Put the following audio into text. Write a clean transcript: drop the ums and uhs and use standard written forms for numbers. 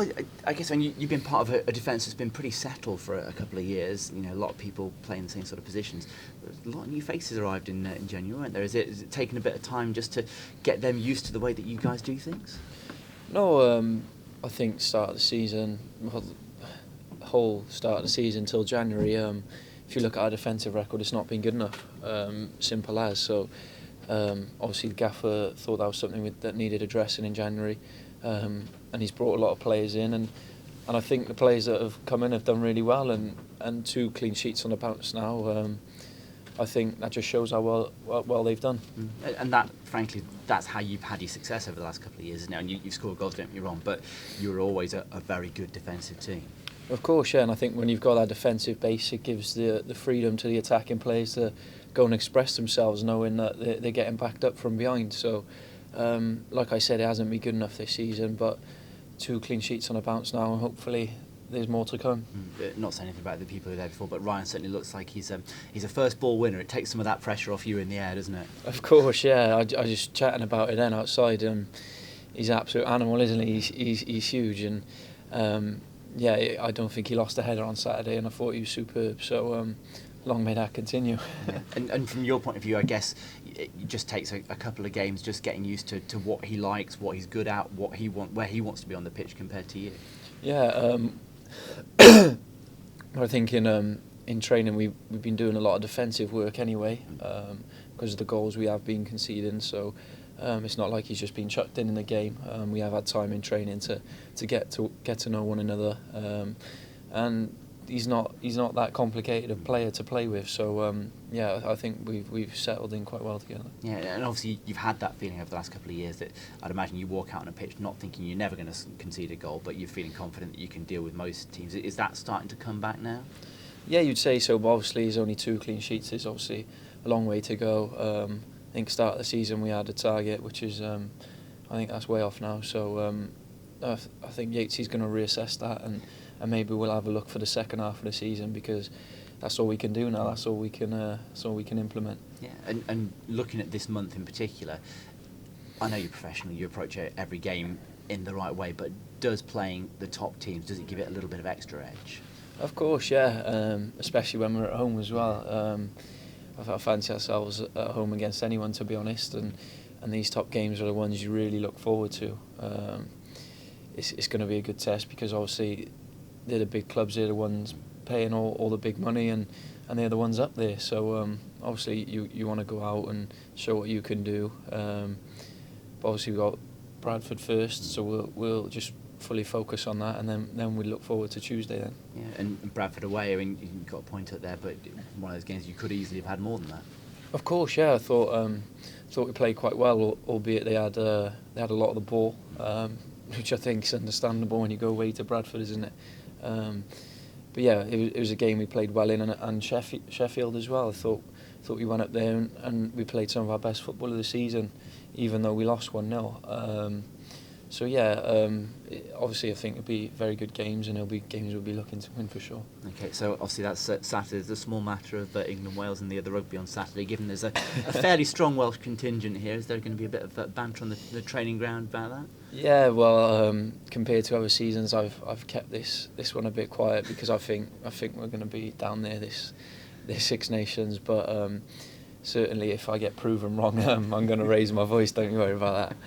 Well, I guess when you've been part of a defence that's been pretty settled for a couple of years, a lot of people playing the same sort of positions. A lot of new faces arrived in January, weren't there? Is it taking a bit of time just to get them used to the way that you guys do things? No, I think start of the season, well, the whole start of the season till January, if you look at our defensive record, it's not been good enough, simple as. So obviously the gaffer thought that was something that needed addressing in January, and he's brought a lot of players in, and I think the players that have come in have done really well, and 2 clean sheets on the bounce now. I think that just shows how well they've done. And that, frankly, that's how you've had your success over the last couple of years now. And you've scored goals, don't get me wrong, but you're always a very good defensive team. Of course, yeah, and I think when you've got that defensive base, it gives the freedom to the attacking players to go and express themselves, knowing that they're getting backed up from behind. So, like I said, it hasn't been good enough this season, but 2 clean sheets on a bounce now, and hopefully there's more to come. Not saying anything about the people who were there before, but Ryan certainly looks like he's a first ball winner. It takes some of that pressure off you in the air, doesn't it? Of course, yeah. I just chatting about it then outside. He's an absolute animal, isn't he? He's huge, and yeah, I don't think he lost a header on Saturday, and I thought he was superb. So long may that continue. Yeah. And from your point of view, I guess it just takes a couple of games just getting used to what he likes, what he's good at, where he wants to be on the pitch compared to you. Yeah, I think in training we've been doing a lot of defensive work anyway, because of the goals we have been conceding. So it's not like he's just been chucked in the game. We have had time in training to get to know one another, and he's not that complicated a player to play with. So yeah, I think we've settled in quite well together. Yeah, and obviously you've had that feeling over the last couple of years that I'd imagine you walk out on a pitch not thinking you're never going to concede a goal, but you're feeling confident that you can deal with most teams. Is that starting to come back now? Yeah, you'd say so. But obviously, there's only 2 clean sheets. There's obviously a long way to go. I think start of the season we had a target, which is I think that's way off now. So I think Yates's going to reassess that, and maybe we'll have a look for the second half of the season, because that's all we can do now. That's all we can implement. Yeah, and looking at this month in particular, I know you're professional. You approach every game in the right way, but does playing the top teams, does it give it a little bit of extra edge? Of course, yeah. Especially when we're at home as well. I fancy ourselves at home against anyone, to be honest, and these top games are the ones you really look forward to. It's going to be a good test, because obviously they're the big clubs, they're the ones paying all the big money, and they're the ones up there. So obviously you want to go out and show what you can do. But obviously we've got Bradford first, so we'll just fully focus on that, and then we look forward to Tuesday then. Yeah, and Bradford away, I mean, you got a point up there, but one of those games you could easily have had more than that. Of course, yeah. I thought we played quite well, albeit they had a lot of the ball, which I think is understandable when you go away to Bradford, isn't it? But yeah, it was a game we played well in, and Sheffield as well. I thought we went up there and we played some of our best football of the season, even though we lost 1-0. So yeah, obviously I think it'll be very good games, and it'll be games we'll be looking to win for sure. Okay, so obviously that's Saturday. There's a small matter of England, Wales and the other rugby on Saturday. Given there's a fairly strong Welsh contingent here, is there going to be a bit of banter on the training ground about that? Yeah, well, compared to other seasons, I've kept this one a bit quiet, because I think we're going to be down there this Six Nations, but certainly if I get proven wrong, I'm going to raise my voice. Don't you worry about that.